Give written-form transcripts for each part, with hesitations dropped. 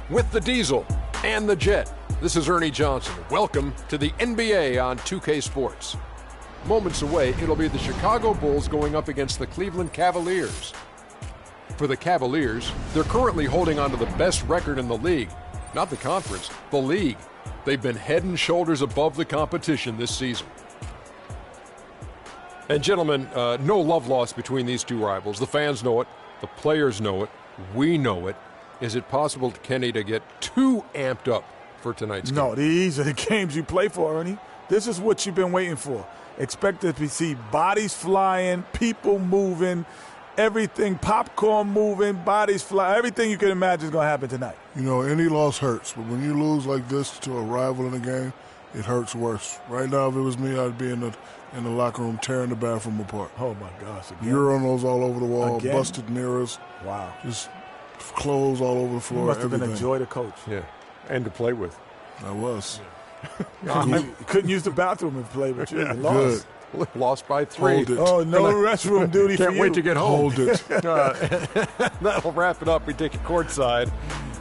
with the Diesel and the Jet. This is Ernie Johnson. Welcome to the NBA on 2K Sports. Moments away, it'll be the Chicago Bulls going up against the Cleveland Cavaliers. For the Cavaliers, they're currently holding on to the best record in the league. Not the conference, the league. They've been head and shoulders above the competition this season. And gentlemen, no love lost between these two rivals. The fans know it. The players know it. We know it. Is it possible, Kenny, to get too amped up for tonight's game? No, these are the games you play for, Ernie. This is what you've been waiting for. Expect to see bodies flying, people moving, everything, popcorn moving, bodies flying. Everything you can imagine is going to happen tonight. You know, any loss hurts, but when you lose like this to a rival in a game, it hurts worse. Right now, if it was me, I'd be in the locker room tearing the bathroom apart. Oh, my gosh. Again? Urinals all over the wall, Again? busted mirrors. Wow. Just clothes all over the floor. You must have everything. been a joy to coach. Yeah, and to play with. I was. Couldn't use the bathroom and play with you. Yeah, lost. Good. Lost by 3. Hold it. Oh, no restroom duty for you. Can't wait to get home. Hold it. That'll wrap it up. We take it courtside.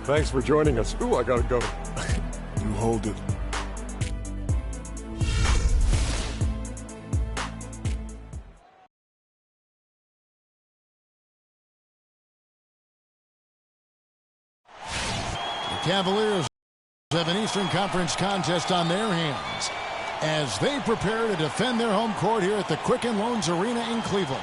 Thanks for joining us. Ooh, I got to go. You hold it. Cavaliers have an Eastern Conference contest on their hands as they prepare to defend their home court here at the Quicken Loans Arena in Cleveland.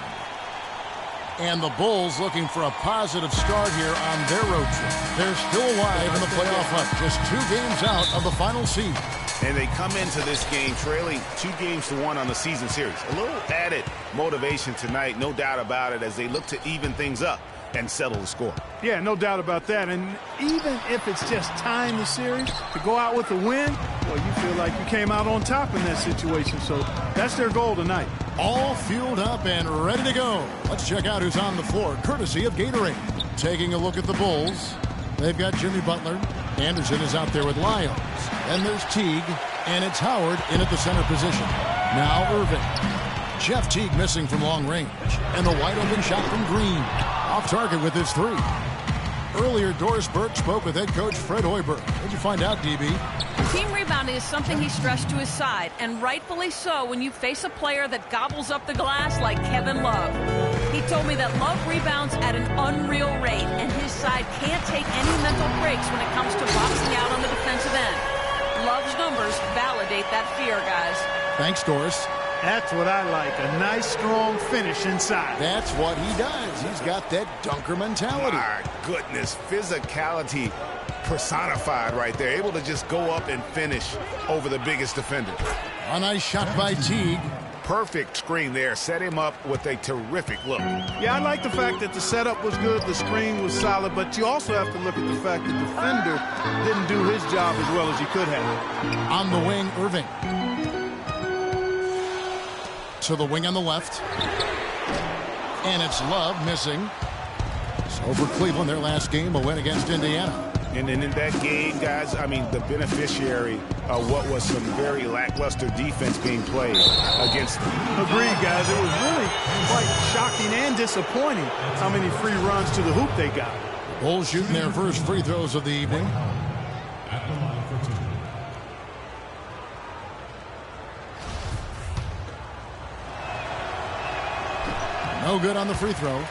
And the Bulls looking for a positive start here on their road trip. They're still alive in the playoff hunt, just 2 games out of the final seed. And they come into this game trailing 2-1 on the season series. A little added motivation tonight, no doubt about it, as they look to even things up and settle the score. Yeah, no doubt about that. And even if it's just tying the series, to go out with a win, well, you feel like you came out on top in that situation. So that's their goal tonight. All fueled up and ready to go. Let's check out who's on the floor, courtesy of Gatorade. Taking a look at the Bulls, they've got Jimmy Butler. Anderson is out there with Lyles. Then there's Teague, and it's Howard in at the center position. Now Irving. Jeff Teague missing from long range. And the wide open shot from Green. Off target with his 3. Earlier, Doris Burke spoke with head coach Fred Hoiberg. What'd you find out, DB? Team rebounding is something he stressed to his side, and rightfully so when you face a player that gobbles up the glass like Kevin Love. He told me that Love rebounds at an unreal rate, and his side can't take any mental breaks when it comes to boxing out on the defensive end. Love's numbers validate that fear, guys. Thanks, Doris. That's what I like, a nice, strong finish inside. That's what he does. He's got that dunker mentality. My goodness, physicality personified right there. Able to just go up and finish over the biggest defender. A nice shot by Teague. Perfect screen there. Set him up with a terrific look. Yeah, I like the fact that the setup was good, the screen was solid, but you also have to look at the fact the defender didn't do his job as well as he could have. On the wing, Irving. To the wing on the left. And it's Love missing. So for Cleveland, their last game, a win against Indiana. And then in that game, guys, I mean, the beneficiary of what was some very lackluster defense being played against them. Agreed, guys. It was really quite shocking and disappointing how many free runs to the hoop they got. Bulls shooting their first free throws of the evening. No good on the free throw.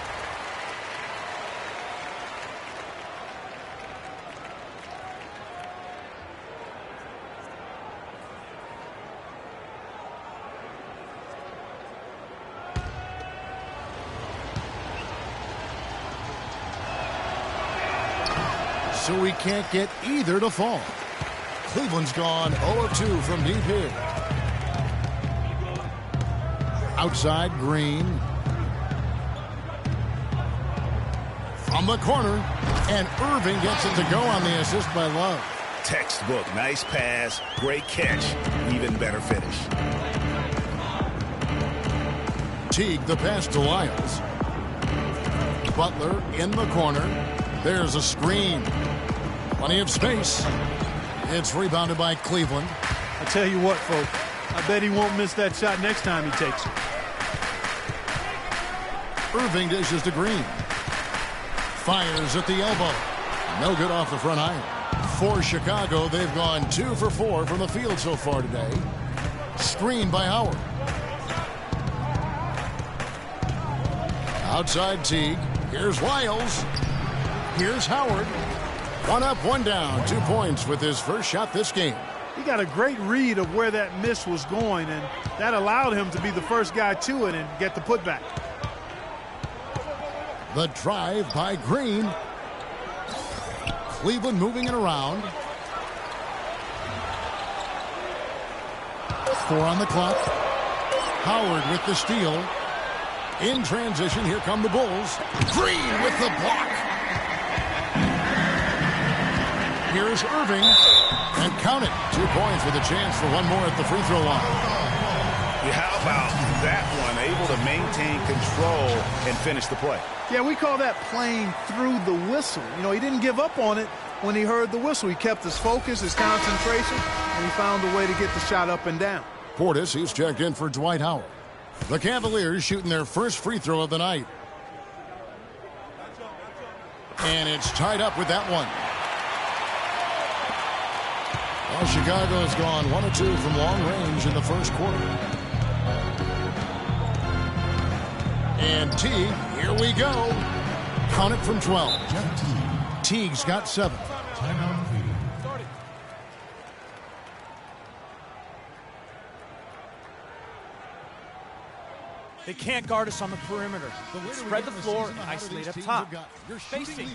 So we can't get either to fall. Cleveland's gone 0 of 2 from deep here. Outside, Green. From the corner, and Irving gets it to go on the assist by Love. Textbook, nice pass, great catch, even better finish. Teague, the pass to Lyles. Butler in the corner. There's a screen. Plenty of space. It's rebounded by Cleveland. I tell you what, folks, I bet he won't miss that shot next time he takes it. Irving dishes to Green. Fires at the elbow. No good off the front iron. For Chicago, they've gone 2 for 4 from the field so far today. Screen by Howard. Outside Teague. Here's Wiles. Here's Howard. 1 up, 1 down. 2 points with his first shot this game. He got a great read of where that miss was going, and that allowed him to be the first guy to it and get the putback. The drive by Green. Cleveland moving it around. 4 on the clock. Howard with the steal. In transition, here come the Bulls. Green with the block. Here's Irving. And count it. 2 points with a chance for one more at the free throw line. Yeah, how about that one? Able to maintain control and finish the play. Yeah, we call that playing through the whistle. You know, he didn't give up on it when he heard the whistle. He kept his focus, his concentration, and he found a way to get the shot up and down. Portis, he's checked in for Dwight Howard. The Cavaliers shooting their first free throw of the night. And it's tied up with that one. Well, Chicago has gone 1 of 2 from long range in the first quarter. And Teague, here we go. Count it from 12. Teague's got 7. They can't guard us on the perimeter. Spread the floor and isolate up top. Spacing.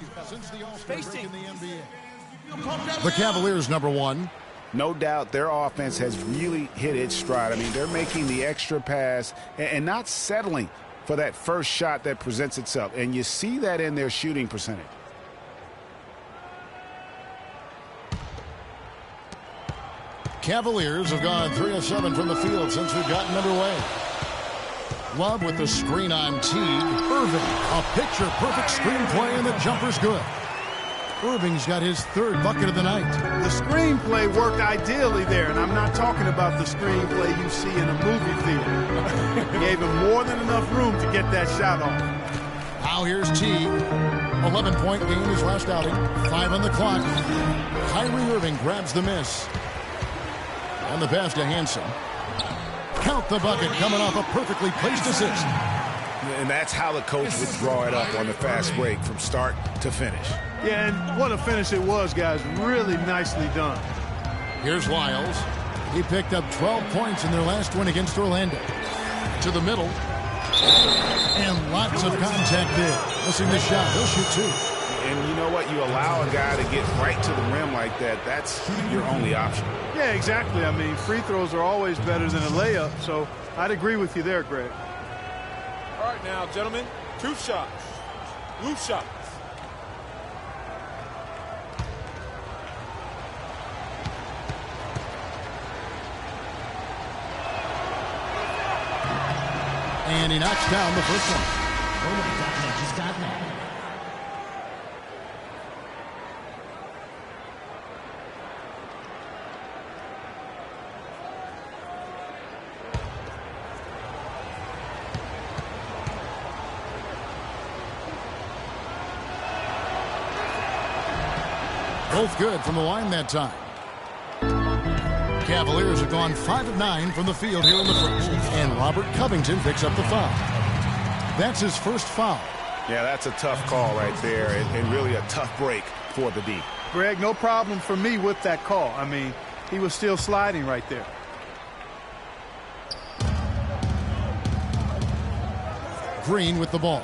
The Cavaliers, number 1. No doubt their offense has really hit its stride. I mean, they're making the extra pass and not settling for that first shot that presents itself. And you see that in their shooting percentage. Cavaliers have gone 3 of 7 from the field since we've gotten underway. Love with the screen on Teague. Irving, a picture-perfect screenplay, and the jumper's good. Irving's got his 3rd bucket of the night. The screenplay worked ideally there, and I'm not talking about the screenplay you see in a movie theater. He gave him more than enough room to get that shot off. Now here's Teague. 11-point game his last outing. 5 on the clock. Kyrie Irving grabs the miss. And the pass to Hansen. Count the bucket coming off a perfectly placed assist. And that's how the coach would draw it up on the fast break from start to finish. Yeah, and what a finish it was, guys. Really nicely done. Here's Wiles. He picked up 12 points in their last win against Orlando. To the middle. And lots of contact there. Missing the shot. He'll shoot 2. And you know what? You allow a guy to get right to the rim like that. That's your only option. Yeah, exactly. I mean, free throws are always better than a layup, so I'd agree with you there, Greg. All right, now, gentlemen, 2 shots. Loose shots. And he knocks down the first one. Both good from the line that time. Cavaliers have gone 5 of 9 from the field here in the first. And Robert Covington picks up the foul. That's his first foul. Yeah, that's a tough call right there, and really a tough break for the D. Greg, no problem for me with that call. I mean, he was still sliding right there. Green with the ball.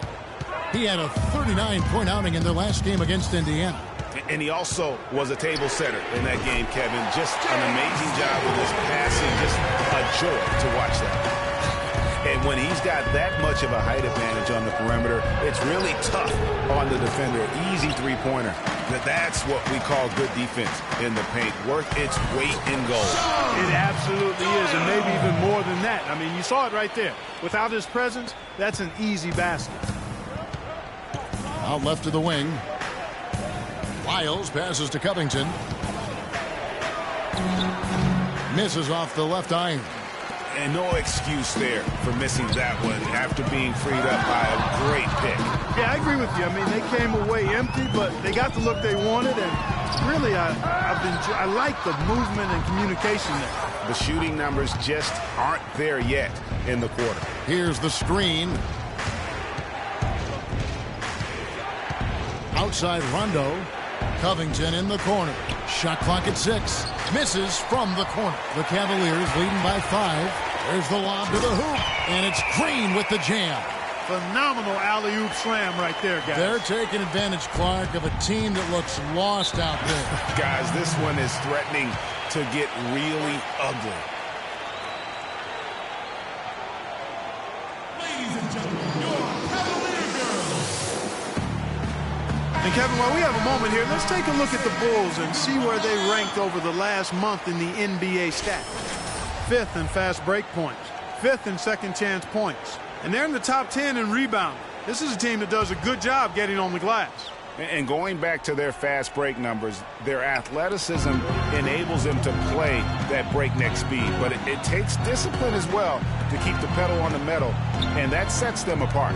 He had a 39-point outing in their last game against Indiana. And he also was a table setter in that game, Kevin. Just an amazing job with his passing. Just a joy to watch that. And when he's got that much of a height advantage on the perimeter, it's really tough on the defender. Easy three-pointer. That's what we call good defense in the paint. Worth its weight in gold. It absolutely is, and maybe even more than that. I mean, you saw it right there. Without his presence, that's an easy basket. Out left to the wing. Wiles passes to Covington. Misses off the left iron. And no excuse there for missing that one after being freed up by a great pick. Yeah, I agree with you. I mean, they came away empty, but they got the look they wanted, and really, I like the movement and communication there. The shooting numbers just aren't there yet in the quarter. Here's the screen. Outside Rondo. Covington in the corner. Shot clock at 6. Misses from the corner. The Cavaliers leading by 5. There's the lob to the hoop. And it's Green with the jam. Phenomenal alley-oop slam right there, guys. They're taking advantage, Clark, of a team that looks lost out there. Guys, this one is threatening to get really ugly. Ladies and gentlemen, your Cavalier girls. And Kevin, while we have a moment here, let's take a look at the Bulls and see where they ranked over the last month in the NBA stats. 5th in fast break points, 5th in second chance points, and they're in the top 10 in rebounding. This is a team that does a good job getting on the glass. And going back to their fast break numbers, their athleticism enables them to play that breakneck speed. But it takes discipline as well to keep the pedal on the metal, and that sets them apart.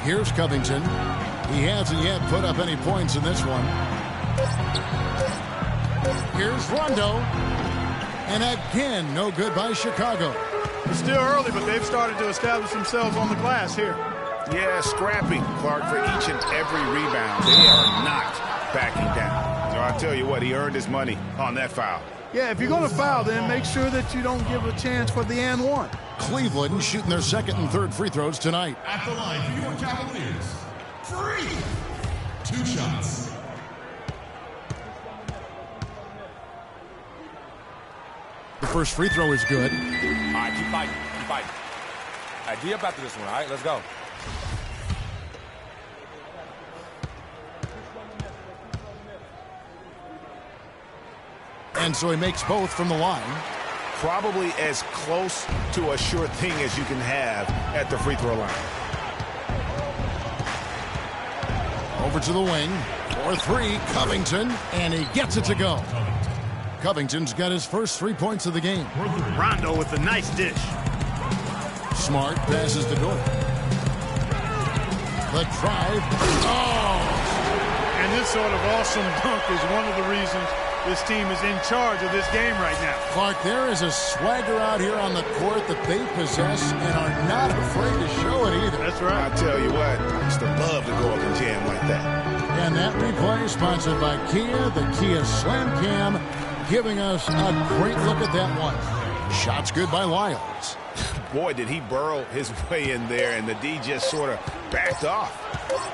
Here's Covington. He hasn't yet put up any points in this one. Here's Rondo. And again, no good by Chicago. It's still early, but they've started to establish themselves on the glass here. Yeah, scrapping, Clark, for each and every rebound. They are not backing down. So I'll tell you what, he earned his money on that foul. Yeah, if you're going to foul, then make sure that you don't give a chance for the and one. Cleveland shooting their second and third free throws tonight. At the line for your Cavaliers. Free. 2 shots. The first free throw is good. All right, keep fighting. Keep fighting. All right, D up after this one, all right? Let's go. And so he makes both from the line. Probably as close to a sure thing as you can have at the free throw line. Over to the wing. 4-3, Covington, and he gets it to go. Covington's got his first 3 points of the game. Rondo with a nice dish. Smart passes the door. The drive. Oh! And this sort of awesome dunk is one of the reasons this team is in charge of this game right now. Clark, there is a swagger out here on the court that they possess and are not afraid to show it either. That's right. I tell you what, I used to love to go up and jam like that. And that replay sponsored by Kia, the Kia Slam Cam, giving us a great look at that one. Shots good by Lyles. Boy, did he burrow his way in there, and the D just sort of backed off.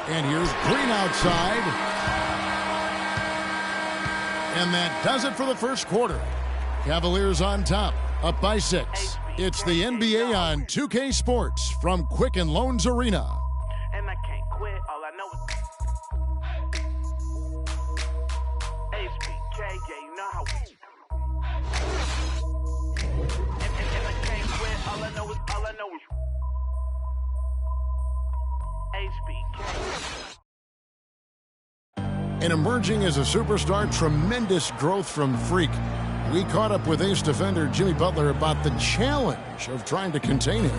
And here's Green outside. And that does it for the first quarter. Cavaliers on top, up by 6. It's the NBA on 2K Sports from Quicken Loans Arena. And I can't quit, all I know is HBK, yeah, you know how we. And I can't quit, all I know is HBK. And emerging as a superstar, tremendous growth from Freak. We caught up with ace defender Jimmy Butler about the challenge of trying to contain him.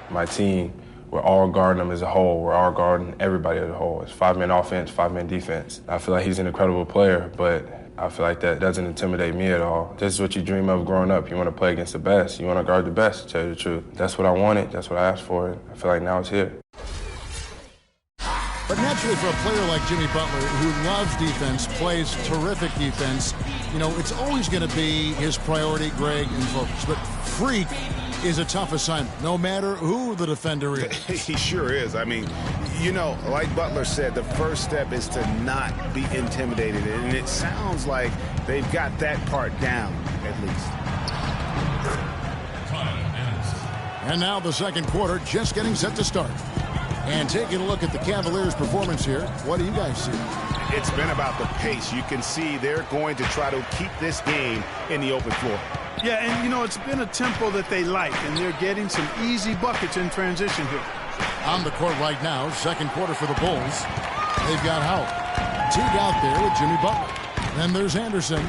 My team, we're all guarding him as a whole. We're all guarding everybody as a whole. It's 5-man offense, 5-man defense. I feel like he's an incredible player, but I feel like that doesn't intimidate me at all. This is what you dream of growing up. You want to play against the best. You want to guard the best, to tell you the truth. That's what I wanted. That's what I asked for. I feel like now it's here. But naturally, for a player like Jimmy Butler, who loves defense, plays terrific defense, you know, it's always going to be his priority, Greg, and focus. But Freak is a tough assignment, no matter who the defender is. He sure is. I mean, you know, like Butler said, the first step is to not be intimidated. And it sounds like they've got that part down, at least. And now the second quarter just getting set to start. And taking a look at the Cavaliers' performance here, what do you guys see? It's been about the pace. You can see they're going to try to keep this game in the open floor. Yeah, and, you know, it's been a tempo that they like, and they're getting some easy buckets in transition here. On the court right now, second quarter for the Bulls. They've got Howard. Teague out there with Jimmy Butler. Then there's Anderson.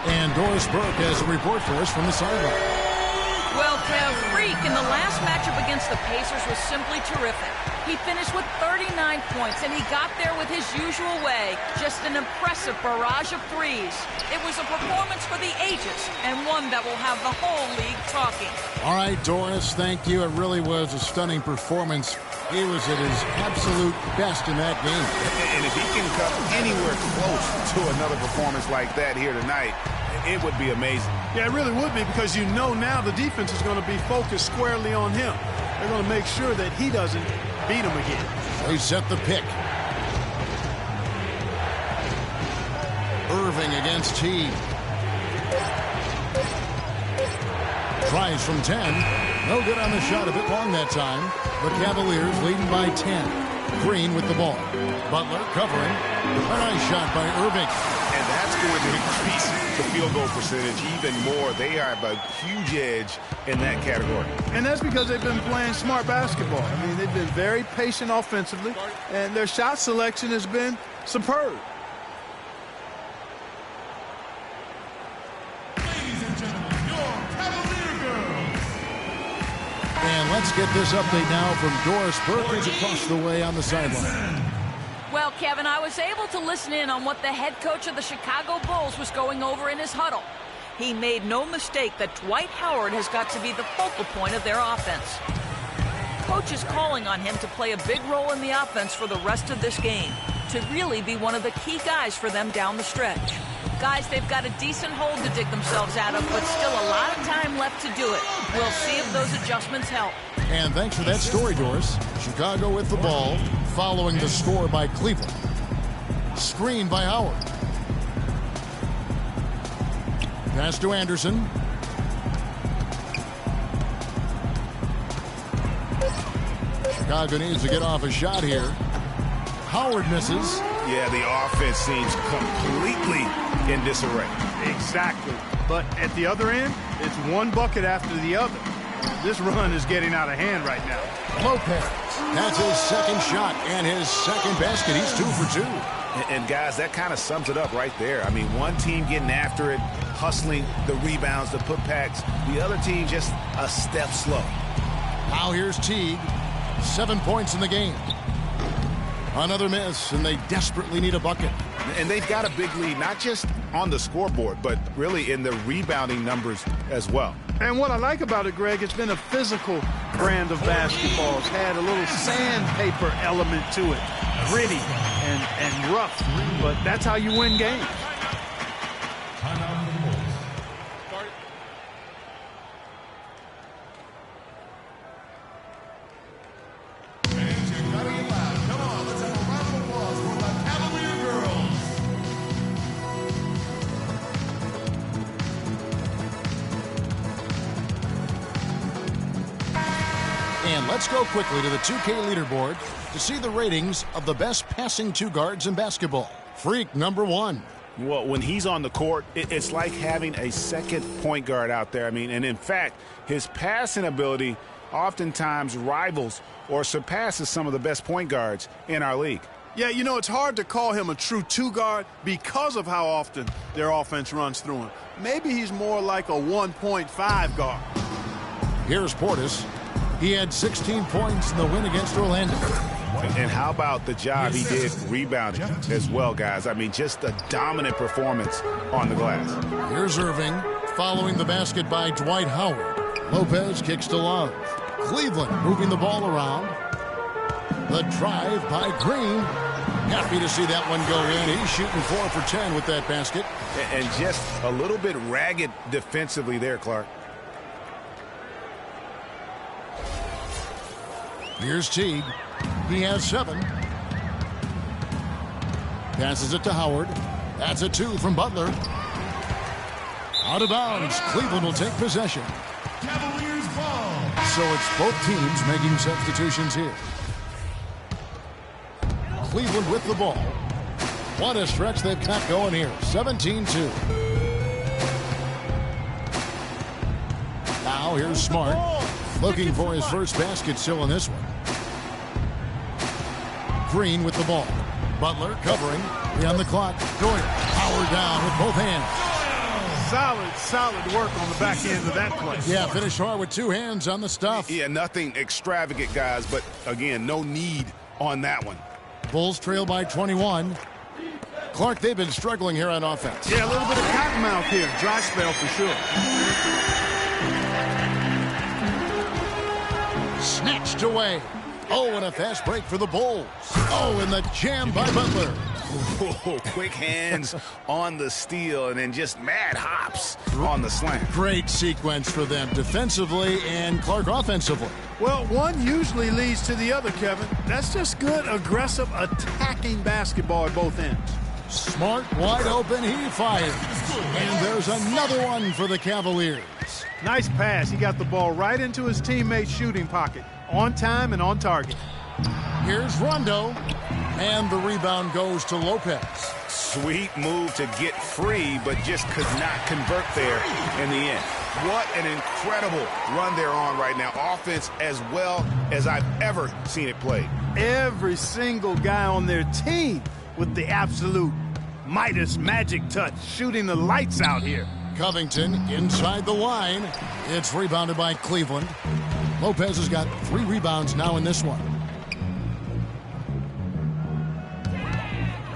And Doris Burke has a report for us from the sideline. Well, Kev, Freak in the last matchup against the Pacers was simply terrific. He finished with 39 points, and he got there with his usual way. Just an impressive barrage of threes. It was a performance for the ages, and one that will have the whole league talking. All right, Doris, thank you. It really was a stunning performance. He was at his absolute best in that game. And if he can come anywhere close to another performance like that here tonight, it would be amazing. Yeah, it really would be, because you know now the defense is going to be focused squarely on him. They're going to make sure that he doesn't beat him again. They set the pick. Irving against Teague. Tries from 10. No good on the shot, a bit long that time. The Cavaliers leading by 10. Green with the ball. Butler covering. A nice shot by Irving. And that's going to increase the field goal percentage even more. They have a huge edge in that category. And that's because they've been playing smart basketball. I mean, they've been very patient offensively, and their shot selection has been superb. Ladies and gentlemen, your Cavalier girls. And let's get this update now from Doris Burke, who's across the way on the sideline. Well, Kevin, I was able to listen in on what the head coach of the Chicago Bulls was going over in his huddle. He made no mistake that Dwight Howard has got to be the focal point of their offense. Coach is calling on him to play a big role in the offense for the rest of this game, to really be one of the key guys for them down the stretch. Guys, they've got a decent hole to dig themselves out of, but still a lot of time left to do it. We'll see if those adjustments help. And thanks for that story, Doris. Chicago with the ball, following the score by Cleveland. Screen by Howard. Pass to Anderson. Chicago needs to get off a shot here. Howard misses. Yeah, the offense seems completely in disarray. Exactly. But at the other end, it's one bucket after the other. This run is getting out of hand right now. Lopez. That's his second shot and his second basket. He's 2 for 2. And guys, that kind of sums it up right there. I mean, one team getting after it, hustling the rebounds, the putbacks. The other team just a step slow. Now here's Teague. 7 points in the game. Another miss, and they desperately need a bucket. And they've got a big lead, not just on the scoreboard, but really in the rebounding numbers as well. And what I like about it, Greg, it's been a physical brand of basketball. It's had a little sandpaper element to it. Gritty and rough. But that's how you win games. Let's go quickly to the 2K leaderboard to see the ratings of the best passing two guards in basketball. Freak number 1. Well, when he's on the court, it's like having a second point guard out there. I mean, and in fact, his passing ability oftentimes rivals or surpasses some of the best point guards in our league. Yeah, you know, it's hard to call him a true two-guard because of how often their offense runs through him. Maybe he's more like a 1.5 guard. Here's Portis. He had 16 points in the win against Orlando. And how about the job he did rebounding as well, guys? I mean, just a dominant performance on the glass. Here's Irving, following the basket by Dwight Howard. Lopez kicks to Love. Cleveland moving the ball around. The drive by Green. Happy to see that one go in. He's shooting 4 for 10 with that basket. And just a little bit ragged defensively there, Clark. Here's Teague. He has 7. Passes it to Howard. That's a 2 from Butler. Out of bounds. Cleveland will take possession. Cavaliers ball. So it's both teams making substitutions here. Cleveland with the ball. What a stretch they've got going here. 17-2. Now here's Smart. Looking for his first basket still in this one. Green with the ball. Butler covering. 3 on the clock. Doyle. Howard down with both hands. Solid work on the back end of that play. Yeah, finished hard with two hands on the stuff. Yeah, nothing extravagant, guys, but again, no need on that one. Bulls trail by 21. Clark, they've been struggling here on offense. Yeah, a little bit of cottonmouth here. Dry spell for sure. Snatched away. Oh, and a fast break for the Bulls. Oh, and the jam by Butler. Oh, quick hands on the steal and then just mad hops on the slam. Great sequence for them defensively and Clark offensively. Well, one usually leads to the other, Kevin. That's just good, aggressive, attacking basketball at both ends. Smart, wide open, he fires. And there's another one for the Cavaliers. Nice pass. He got the ball right into his teammate's shooting pocket. On time and on target. Here's Rondo. And the rebound goes to Lopez. Sweet move to get free, but just could not convert there in the end. What an incredible run they're on right now. Offense as well as I've ever seen it played. Every single guy on their team with the absolute Midas magic touch, shooting the lights out here. Covington inside the line. It's rebounded by Cleveland. Lopez has got 3 rebounds now in this one.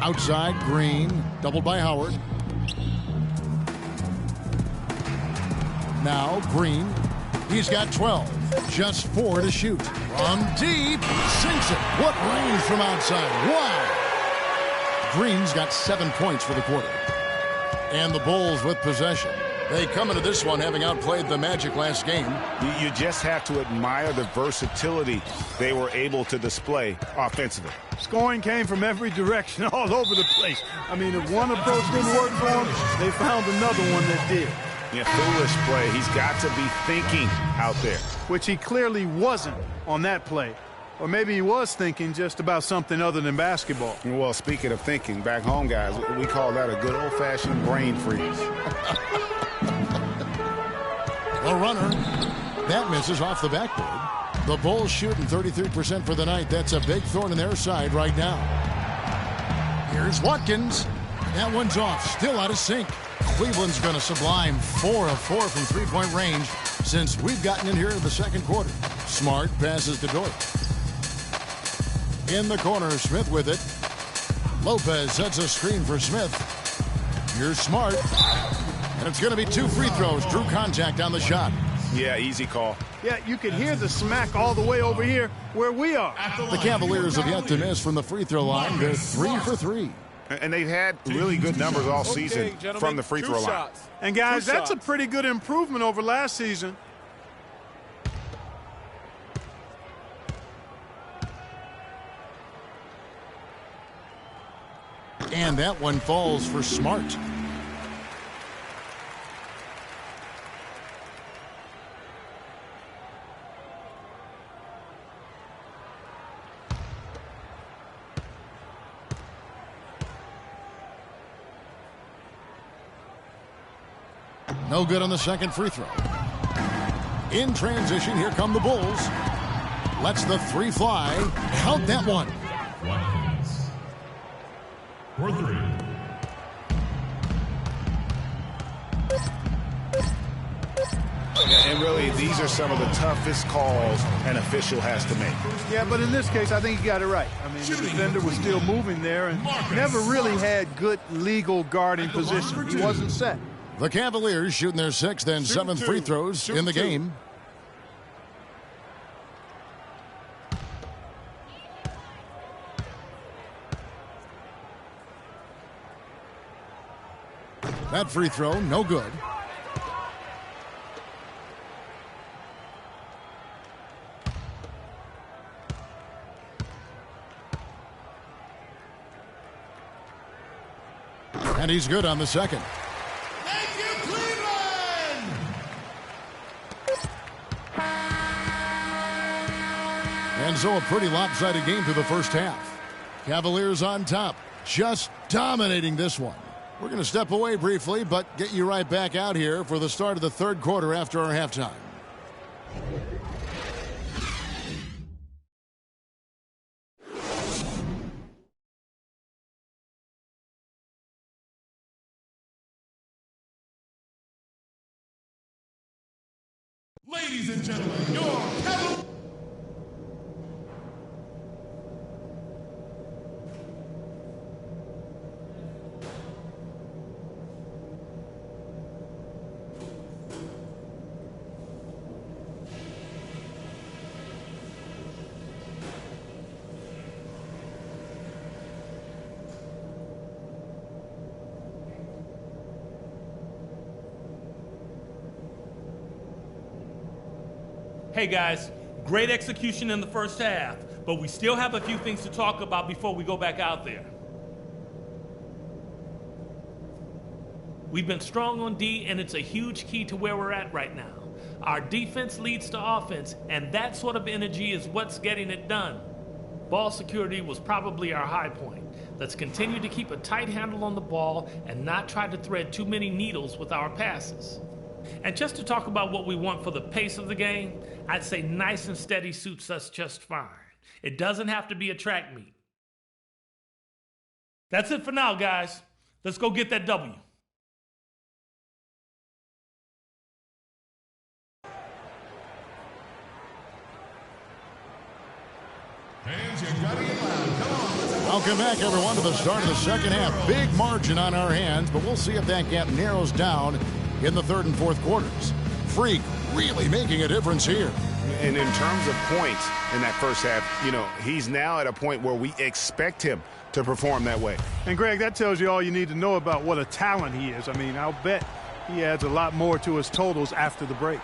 Outside, Green, doubled by Howard. Now, Green, he's got 12. Just 4 to shoot. From deep, sinks it. What range from outside. Wow! Green's got 7 points for the quarter. And the Bulls with possession. They come into this one having outplayed the Magic last game. You just have to admire the versatility they were able to display offensively. Scoring came from every direction, all over the place. I mean, if one approach didn't work for them, they found another one that did. Yeah, foolish play. He's got to be thinking out there. Which he clearly wasn't on that play. Or maybe he was thinking just about something other than basketball. Well, speaking of thinking, back home, guys, we call that a good old-fashioned brain freeze. The runner. That misses off the backboard. The Bulls shooting 33% for the night. That's a big thorn in their side right now. Here's Watkins. That one's off. Still out of sync. Cleveland's going to sublime 4 of 4 from three-point range since we've gotten in here in the second quarter. Smart passes to Dort. In the corner, Smith with it. Lopez sets a screen for Smith. Here's Smart. And it's going to be 2 free throws. Drew contact on the shot. Yeah, easy call. Yeah, you can hear the smack all the way over here where we are. The Cavaliers have yet to miss from the free throw line. They're 3 for 3. And they've had really good numbers all season from the free throw line. And guys, that's a pretty good improvement over last season. And that one falls for Smart. No good on the second free throw. In transition, here come the Bulls. Lets the 3 fly. Count that one. For 3. And really, these are some of the toughest calls an official has to make. Yeah, but in this case, I think he got it right. I mean, the defender was still moving there and never really had good legal guarding position. He wasn't set. The Cavaliers shooting their 6th and 7th free throws in the game. That free throw, no good. And he's good on the second. Thank you, Cleveland! And so a pretty lopsided game through the first half. Cavaliers on top, just dominating this one. We're going to step away briefly, but get you right back out here for the start of the third quarter after our halftime. Ladies and gentlemen, your Cavaliers. Hey guys, great execution in the first half, but we still have a few things to talk about before we go back out there. We've been strong on D, and it's a huge key to where we're at right now. Our defense leads to offense, and that sort of energy is what's getting it done. Ball security was probably our high point. Let's continue to keep a tight handle on the ball and not try to thread too many needles with our passes. And just to talk about what we want for the pace of the game, I'd say nice and steady suits us just fine. It doesn't have to be a track meet. That's it for now, guys. Let's go get that W. Welcome back, everyone, to the start of the second half. Big margin on our hands, but we'll see if that gap narrows down in the third and fourth quarters. Freak really making a difference here. And in terms of points in that first half, he's now at a point where we expect him to perform that way. And, Greg, that tells you all you need to know about what a talent he is. I mean, I'll bet he adds a lot more to his totals after the break.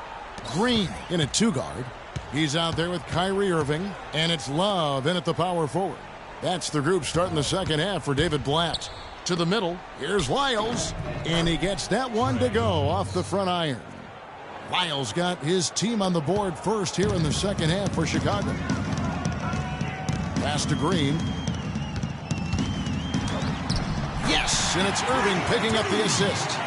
Green in at two guard. He's out there with Kyrie Irving, and it's Love in at the power forward. That's the group starting the second half for David Blatt. To the middle, here's Lyles, and he gets that one to go off the front iron. Lyles got his team on the board first here in the second half for Chicago. Pass to Green. Yes, and it's Irving picking up the assist.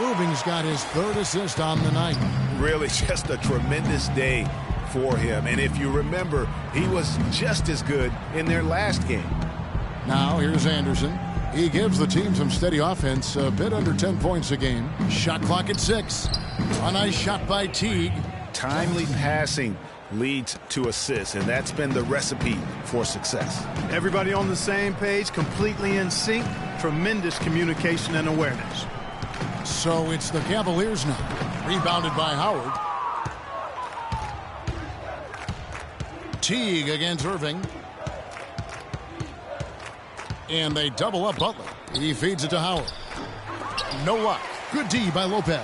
Irving's got his third assist on the night. Really just a tremendous day for him. And if you remember, he was just as good in their last game. Now here's Anderson. He gives the team some steady offense, a bit under 10 points a game. Shot clock at 6. A nice shot by Teague. Timely passing leads to assists, and that's been the recipe for success. Everybody on the same page, completely in sync. Tremendous communication and awareness. So it's the Cavaliers now. Rebounded by Howard. Teague against Irving. And they double up Butler. He feeds it to Howard. No luck. Good D by Lopez.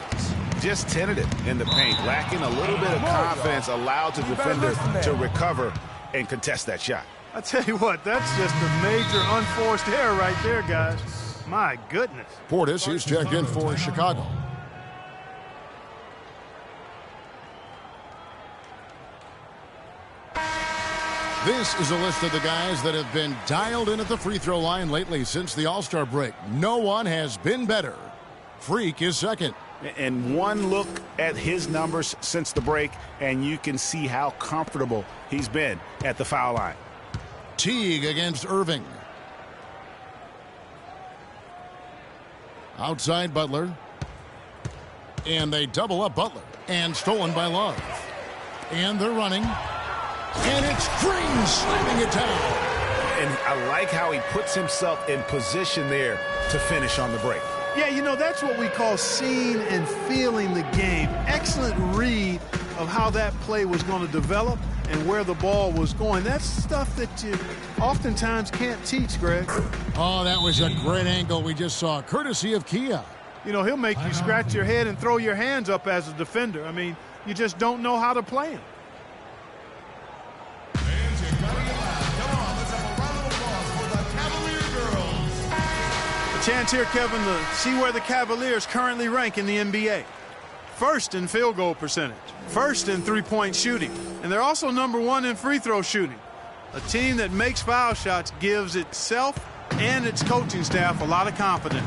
Just tentative in the paint. Lacking a little bit of confidence, allowed the defender to recover and contest that shot. I tell you what, that's just a major unforced error right there, guys. My goodness. Portis, he's checked in for Chicago. This is a list of the guys that have been dialed in at the free throw line lately since the All-Star break. No one has been better. Freak is second. And one look at his numbers since the break, and you can see how comfortable he's been at the foul line. Teague against Irving. Outside Butler. And they double up Butler. And stolen by Love. And they're running. And it's Green slamming it down. And I like how he puts himself in position there to finish on the break. Yeah, that's what we call seeing and feeling the game. Excellent read of how that play was going to develop and where the ball was going. That's stuff that you oftentimes can't teach, Greg. Oh, that was a great angle we just saw, courtesy of Kia. He'll make you scratch your head and throw your hands up as a defender. I mean, you just don't know how to play him. Chance here, Kevin, to see where the Cavaliers currently rank in the NBA. First in field goal percentage, first in three-point shooting, and they're also number one in free throw shooting. A team that makes foul shots gives itself and its coaching staff a lot of confidence.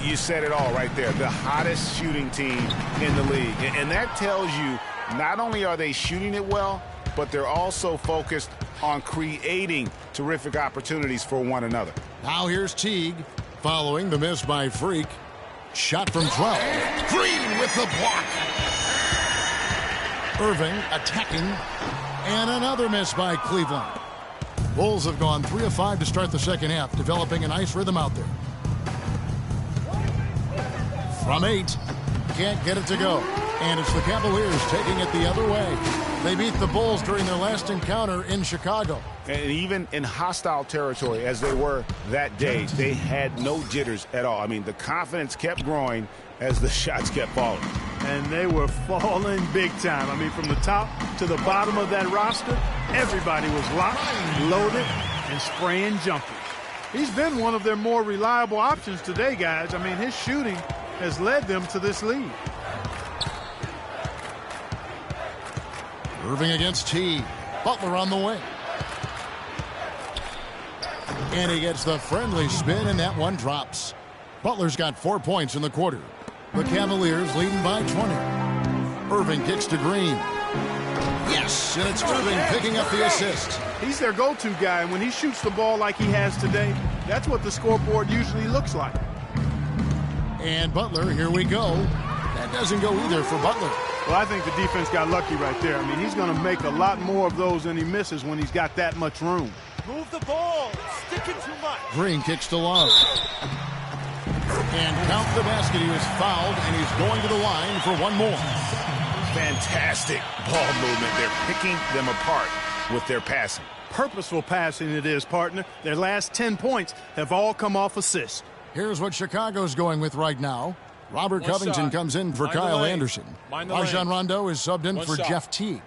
You said it all right there. The hottest shooting team in the league. And that tells you not only are they shooting it well, but they're also focused on creating terrific opportunities for one another. Now here's Teague following the miss by Freak. Shot from 12. Green with the block. Irving attacking. And another miss by Cleveland. Bulls have gone 3 of 5 to start the second half, developing a nice rhythm out there. From 8. Can't get it to go. And it's the Cavaliers taking it the other way. They beat the Bulls during their last encounter in Chicago. And even in hostile territory, as they were that day, they had no jitters at all. I mean, the confidence kept growing as the shots kept falling. And they were falling big time. I mean, from the top to the bottom of that roster, everybody was locked, loaded, and spraying jumpers. He's been one of their more reliable options today, guys. I mean, his shooting has led them to this lead. Irving against T. Butler on the wing. And he gets the friendly spin, and that one drops. Butler's got 4 points in the quarter. The Cavaliers leading by 20. Irving kicks to Green. Yes, and it's Irving picking up the assist. He's their go-to guy, and when he shoots the ball like he has today, that's what the scoreboard usually looks like. And Butler, here we go. That doesn't go either for Butler. Well, I think the defense got lucky right there. I mean, he's going to make a lot more of those than he misses when he's got that much room. Move the ball. Sticking too much. Green kicks to Love. And count the basket. He was fouled, and he's going to the line for one more. Fantastic ball movement. They're picking them apart with their passing. Purposeful passing it is, partner. Their last 10 points have all come off assists. Here's what Chicago's going with right now. Robert Covington comes in for Kyle Anderson. Rajon Rondo is subbed in for Jeff Teague.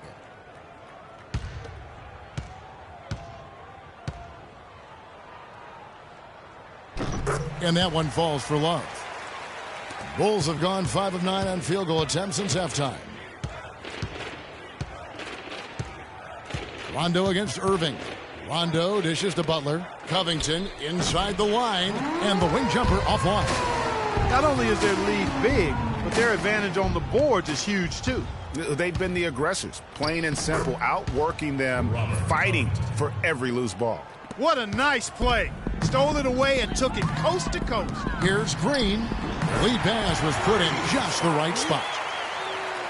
And that one falls for Love. Bulls have gone 5 of 9 on field goal attempts since halftime. Rondo against Irving. Rondo dishes to Butler. Covington inside the line, and the wing jumper offline. Not only is their lead big, but their advantage on the boards is huge too. They've been the aggressors, plain and simple, outworking them, fighting for every loose ball. What a nice play. Stole it away and took it coast to coast. Here's Green. The lead pass was put in just the right spot.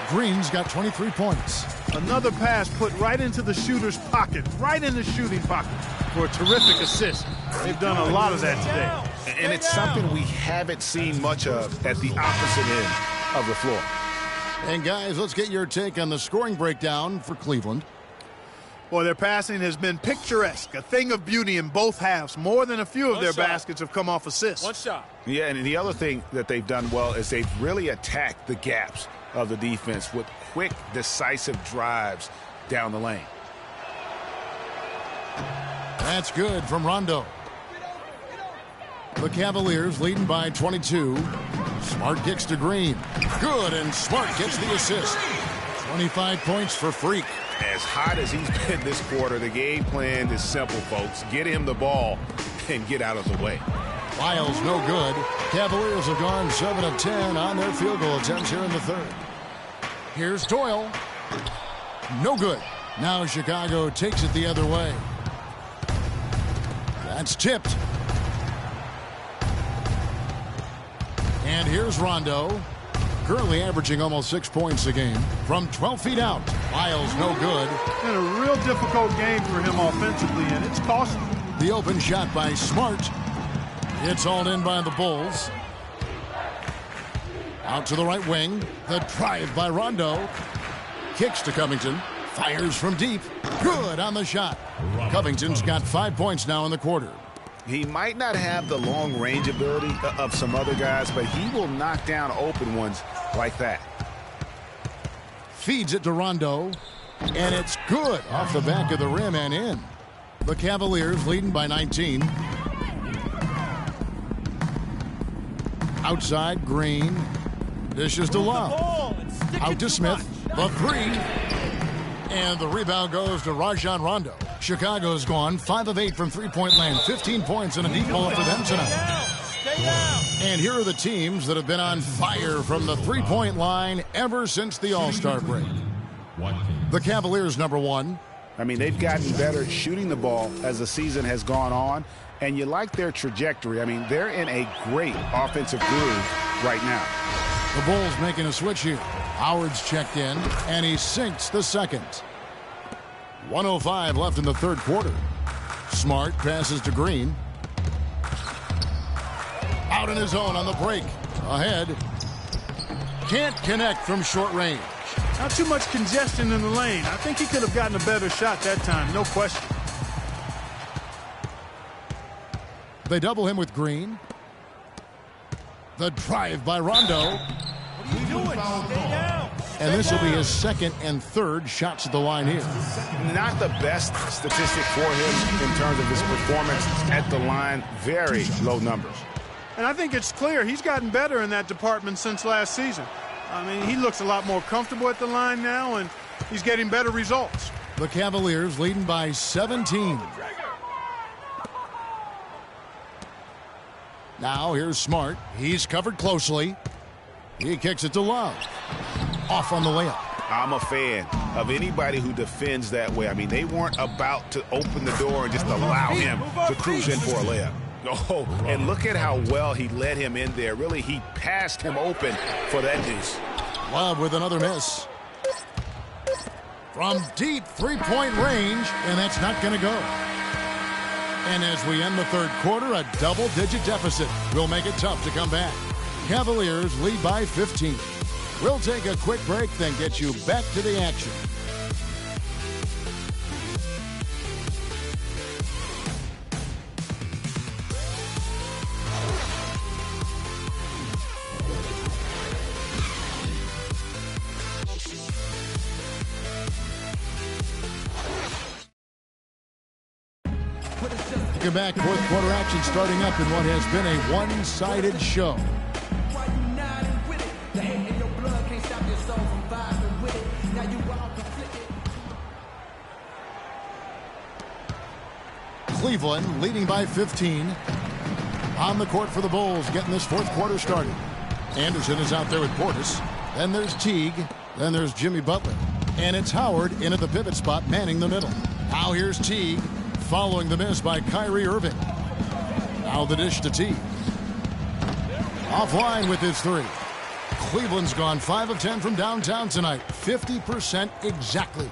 Green's got 23 points. Another pass put right into the shooter's pocket, right in the shooting pocket for a terrific assist. They've done a lot of that today. And it's something we haven't seen much of at the opposite end of the floor. And guys, let's get your take on the scoring breakdown for Cleveland. Boy, their passing has been picturesque, a thing of beauty in both halves. More than a few of their baskets have come off assists. One shot. Yeah, and the other thing that they've done well is they've really attacked the gaps of the defense with quick, decisive drives down the lane. That's good from Rondo. The Cavaliers leading by 22. Smart kicks to Green. Good, and Smart gets the assist. 25 points for Freak. As hot as he's been this quarter, the game plan is simple, folks. Get him the ball and get out of the way. Lyles no good. Cavaliers have gone 7 of 10 on their field goal attempts here in the third. Here's Doyle. No good. Now Chicago takes it the other way. That's tipped. And here's Rondo. Currently averaging almost 6 points a game. From 12 feet out. Lyles no good. And a real difficult game for him offensively, and it's costly. The open shot by Smart. It's hauled in by the Bulls. Out to the right wing. The drive by Rondo. Kicks to Covington. Fires from deep. Good on the shot. Covington's got 5 points now in the quarter. He might not have the long range ability of some other guys, but he will knock down open ones like that. Feeds it to Rondo. And it's good off the back of the rim and in. The Cavaliers leading by 19. Outside, Green. Dishes to Love. Out to Smith. The three. And the rebound goes to Rajon Rondo. Chicago's gone 5 of 8 from three-point land. 15 points and a deep ball for them tonight. And here are the teams that have been on fire from the three-point line ever since the All-Star break. The Cavaliers, number 1. I mean, they've gotten better shooting the ball as the season has gone on, and you like their trajectory. I mean, they're in a great offensive groove right now. The Bulls making a switch here. Howard's checked in, and he sinks the second. 1:05 left in the third quarter. Smart passes to Green. Out in his own on the break. Ahead. Can't connect from short range. Not too much congestion in the lane. I think he could have gotten a better shot that time, no question. They double him with Green. The drive by Rondo. What are you doing? Stay down. And this will be his second and third shots at the line here. Not the best statistic for him in terms of his performance at the line. Very low numbers. And I think it's clear he's gotten better in that department since last season. I mean, he looks a lot more comfortable at the line now, and he's getting better results. The Cavaliers leading by 17. Now here's Smart. He's covered closely. He kicks it to Love. Off on the layup. I'm a fan of anybody who defends that way. I mean, they weren't about to open the door and just allow him to cruise in for a layup. Oh, and look at how well he led him in there. Really, he passed him open for that deuce. Love with another miss. From deep three-point range, and that's not going to go. And as we end the third quarter, a double-digit deficit will make it tough to come back. Cavaliers lead by 15. We'll take a quick break, then get you back to the action. Welcome back. Fourth quarter action starting up in what has been a one-sided show. Cleveland leading by 15. On the court for the Bulls, getting this fourth quarter started. Anderson is out there with Portis. Then there's Teague. Then there's Jimmy Butler. And it's Howard in at the pivot spot, manning the middle. Now here's Teague, following the miss by Kyrie Irving. Now the dish to Teague. Offline with his three. Cleveland's gone 5 of 10 from downtown tonight. 50% exactly.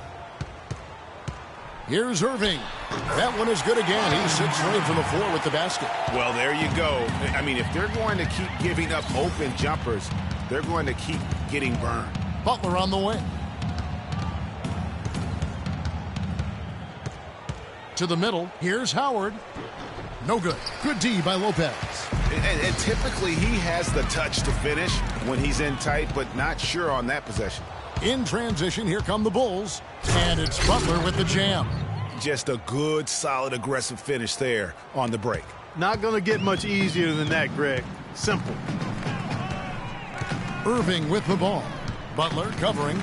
Here's Irving. That one is good again. He's 6 straight from the floor with the basket. Well, there you go. I mean, if they're going to keep giving up open jumpers, they're going to keep getting burned. Butler on the wing. To the middle. Here's Howard. No good. Good D by Lopez. And typically he has the touch to finish when he's in tight, but not sure on that possession. In transition, here come the Bulls. And it's Butler with the jam. Just a good, solid, aggressive finish there on the break. Not going to get much easier than that, Greg. Simple. Irving with the ball. Butler covering.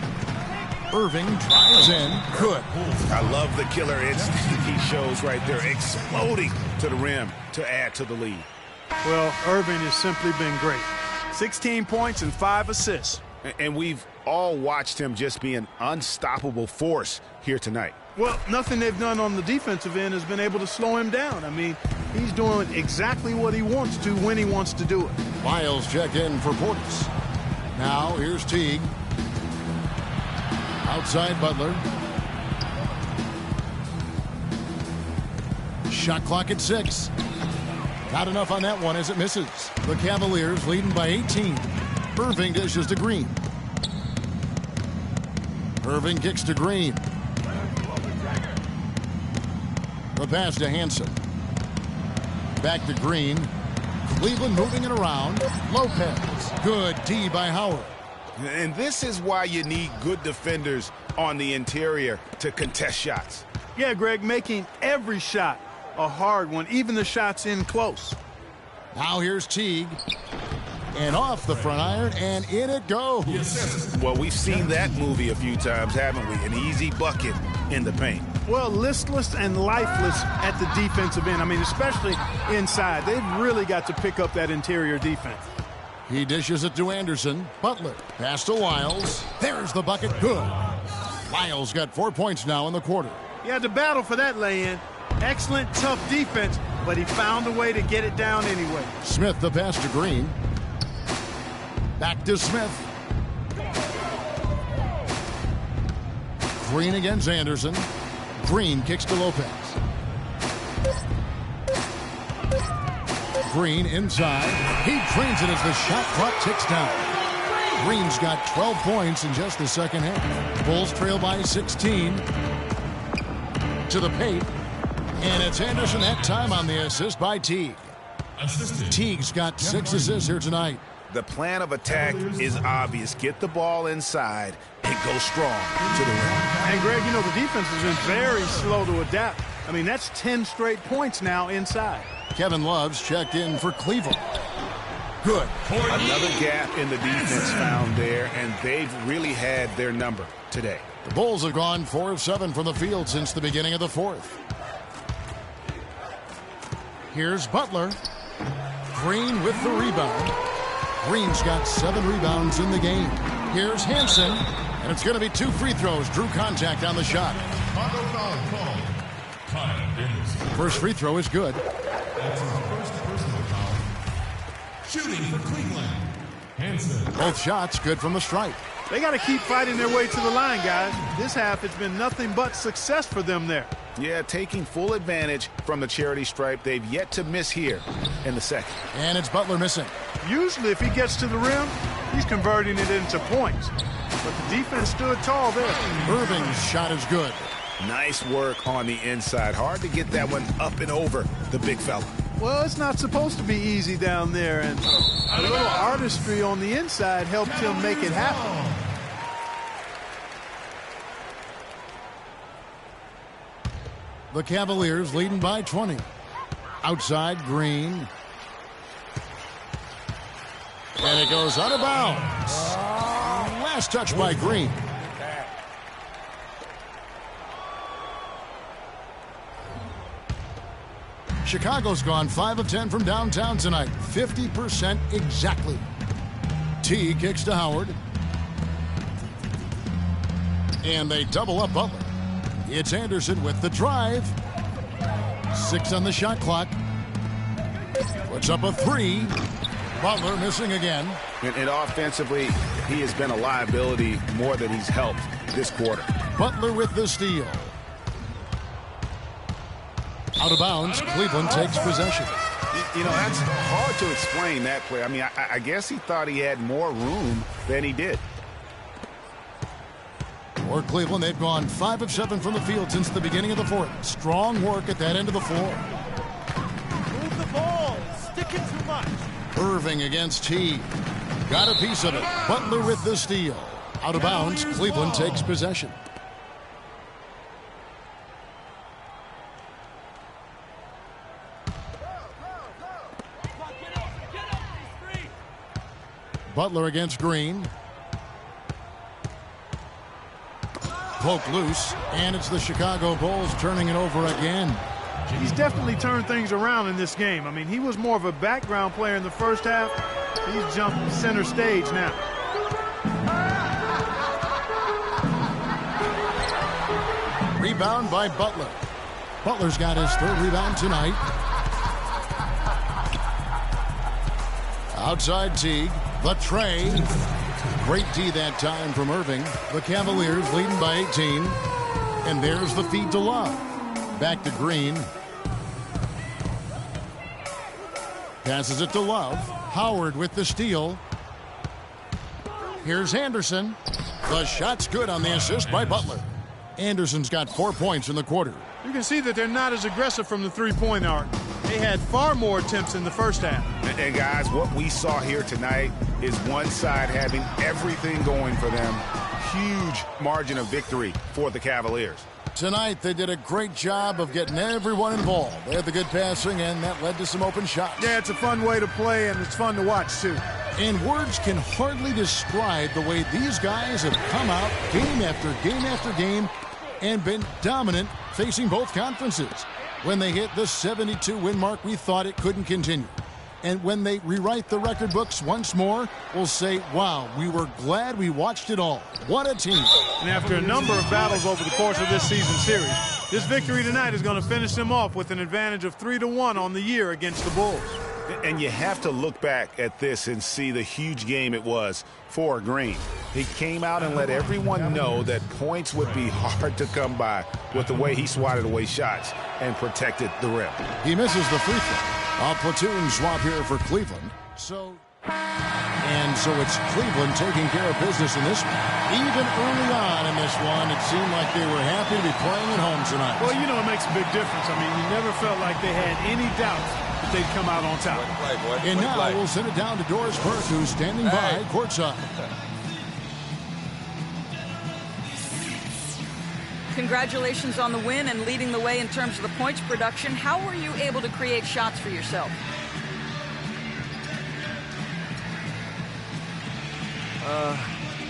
Irving drives in. Good. I love the killer instinct he shows right there, exploding to the rim to add to the lead. Well, Irving has simply been great. 16 points and 5 assists. And we've all watched him just be an unstoppable force here tonight. Well, nothing they've done on the defensive end has been able to slow him down. I mean, he's doing exactly what he wants to when he wants to do it. Miles checked in for Portis. Now here's Teague. Outside Butler. Shot clock at 6. Not enough on that one as it misses. The Cavaliers leading by 18. Irving dishes to Green. Irving kicks to Green. The pass to Hansen. Back to Green. Cleveland moving it around. Lopez. Good D by Howard. And this is why you need good defenders on the interior to contest shots. Yeah, Greg, making every shot a hard one, even the shots in close. Now here's Teague. And off the front iron, and in it goes. Well, we've seen that movie a few times, haven't we? An easy bucket in the paint. Well, listless and lifeless at the defensive end. I mean, especially inside. They've really got to pick up that interior defense. He dishes it to Anderson. Butler. Pass to Lyles. There's the bucket. Good. Lyles got 4 points now in the quarter. He had to battle for that lay-in. Excellent, tough defense, but he found a way to get it down anyway. Smith the pass to Green. Back to Smith. Green against Anderson. Green kicks to Lopez. Green inside. He drains it as the shot clock ticks down. Green's got 12 points in just the second half. Bulls trail by 16. To the paint. And it's Anderson that time on the assist by Teague. Teague's got 6 assists here tonight. The plan of attack is obvious. Get the ball inside and go strong to the rim. And, Greg, you know, the defense has been very slow to adapt. I mean, that's 10 straight points now inside. Kevin Love's checked in for Cleveland. Good. Another gap in the defense found there, and they've really had their number today. The Bulls have gone 4 of 7 from the field since the beginning of the fourth. Here's Butler. Green with the rebound. Green's got 7 rebounds in the game. Here's Hansen, and it's going to be 2 free throws. Drew contact on the shot. First free throw is good. That's his first personal foul. Shooting for Cleveland. Hansen. Both shots good from the stripe. They got to keep fighting their way to the line, guys. This half, it's been nothing but success for them there. Yeah, taking full advantage from the charity stripe. They've yet to miss here in the second. And it's Butler missing. Usually, if he gets to the rim, he's converting it into points. But the defense stood tall there. Irving's shot is good. Nice work on the inside. Hard to get that one up and over the big fella. Well, it's not supposed to be easy down there, and a little artistry on the inside helped him make it happen. The Cavaliers leading by 20. Outside, Green. And it goes out of bounds. Last touch by Green. Chicago's gone 5 of 10 from downtown tonight. 50% exactly. T kicks to Howard. And they double up Butler. It's Anderson with the drive. 6 on the shot clock. Puts up a 3. Butler missing again. And offensively, he has been a liability more than he's helped this quarter. Butler with the steal. Out of bounds, Cleveland takes possession. You know, that's hard to explain that play. I mean, I guess he thought he had more room than he did. For Cleveland, they've gone 5 of 7 from the field since the beginning of the fourth. Strong work at that end of the floor. Move the ball. Sticking too much. Irving against T. Got a piece of it. Butler with the steal. Out of bounds, Cleveland takes possession. Butler against Green. Poke loose, and it's the Chicago Bulls turning it over again. He's definitely turned things around in this game. I mean, he was more of a background player in the first half. He's jumped center stage now. Rebound by Butler. Butler's got his 3rd rebound tonight. Outside Teague. The tray. Great D that time from Irving. The Cavaliers leading by 18. And there's the feed to Love. Back to Green. Passes it to Love. Howard with the steal. Here's Anderson. The shot's good on the assist by Butler. Anderson's got 4 points in the quarter. You can see that they're not as aggressive from the three-point arc. They had far more attempts in the first half. And guys, what we saw here tonight is one side having everything going for them. Huge margin of victory for the Cavaliers. Tonight, they did a great job of getting everyone involved. They had the good passing, and that led to some open shots. Yeah, it's a fun way to play, and it's fun to watch, too. And words can hardly describe the way these guys have come out game after game after game and been dominant facing both conferences. When they hit the 72-win mark, we thought it couldn't continue. And when they rewrite the record books once more, we'll say, wow, we were glad we watched it all. What a team. And after a number of battles over the course of this season series, this victory tonight is going to finish them off with an advantage of 3-1 on the year against the Bulls. And you have to look back at this and see the huge game it was for Green. He came out and let everyone know that points would be hard to come by with the way he swatted away shots and protected the rim. He misses the free throw. A platoon swap here for Cleveland. So it's Cleveland taking care of business in this one. Even early on in this one, it seemed like they were happy to be playing at home tonight. Well, you know, it makes a big difference. I mean, you never felt like they had any doubts that they'd come out on top. And now we'll send it down to Doris Burke, who's standing by courtside. Congratulations on the win and leading the way in terms of the points production. How were you able to create shots for yourself?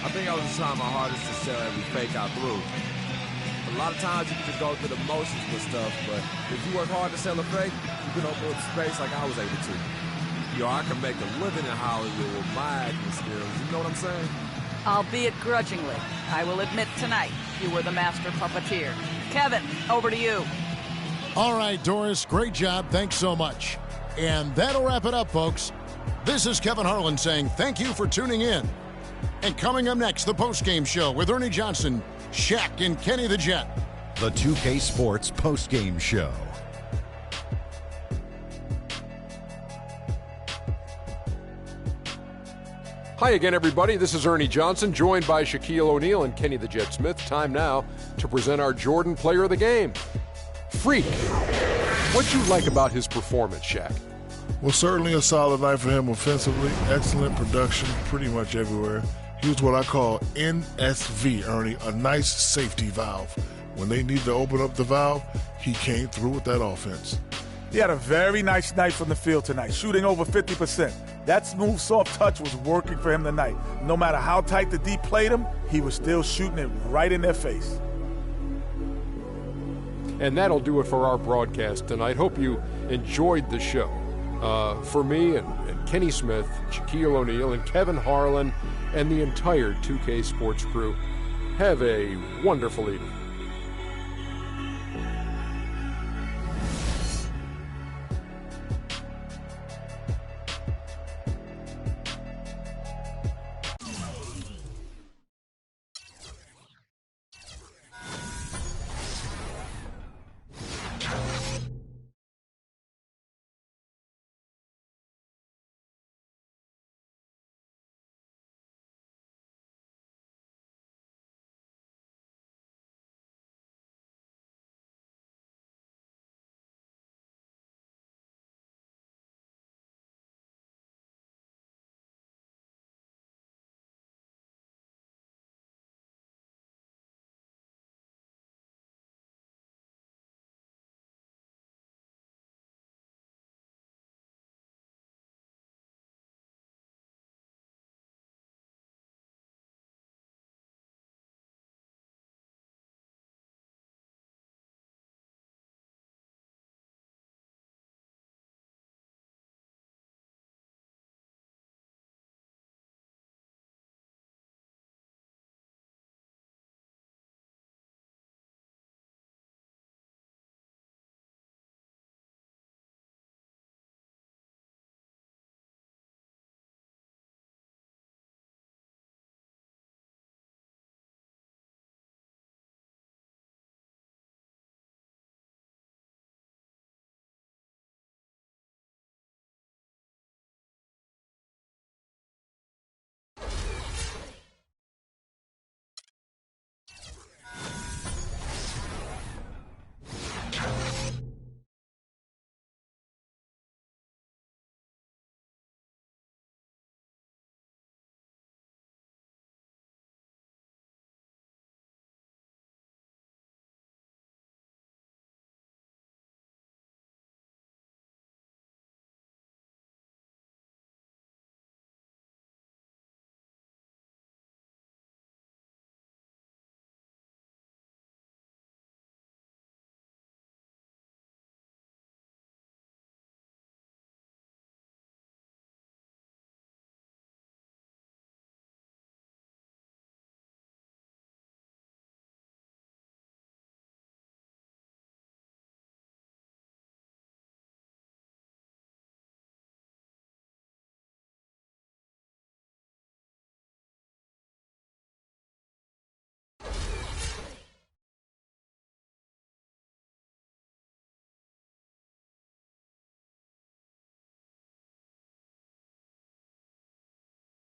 I think I was trying my hardest to sell every fake I threw. A lot of times you can just go through the motions with stuff, but if you work hard to sell a fake, you can open up space like I was able to. I can make a living in Hollywood with my acting skills. You know what I'm saying? Albeit grudgingly. I will admit tonight you were the master puppeteer. Kevin, over to you. All right, Doris, great job. Thanks so much. And that'll wrap it up, folks. This is Kevin Harlan saying thank you for tuning in. And coming up next, the postgame show with Ernie Johnson, Shaq, and Kenny the Jet. The 2K Sports postgame show. Hi again, everybody. This is Ernie Johnson, joined by Shaquille O'Neal and Kenny the Jet Smith. Time now to present our Jordan Player of the Game. Freak. What'd you like about his performance, Shaq? Well, certainly a solid night for him offensively. Excellent production pretty much everywhere. He was what I call NSV, Ernie, a nice safety valve. When they needed to open up the valve, he came through with that offense. He had a very nice night from the field tonight, shooting over 50%. That smooth, soft touch was working for him tonight. No matter how tight the D played him, he was still shooting it right in their face. And that'll do it for our broadcast tonight. Hope you enjoyed the show. For me and Kenny Smith, Shaquille O'Neal, and Kevin Harlan, and the entire 2K Sports crew, have a wonderful evening.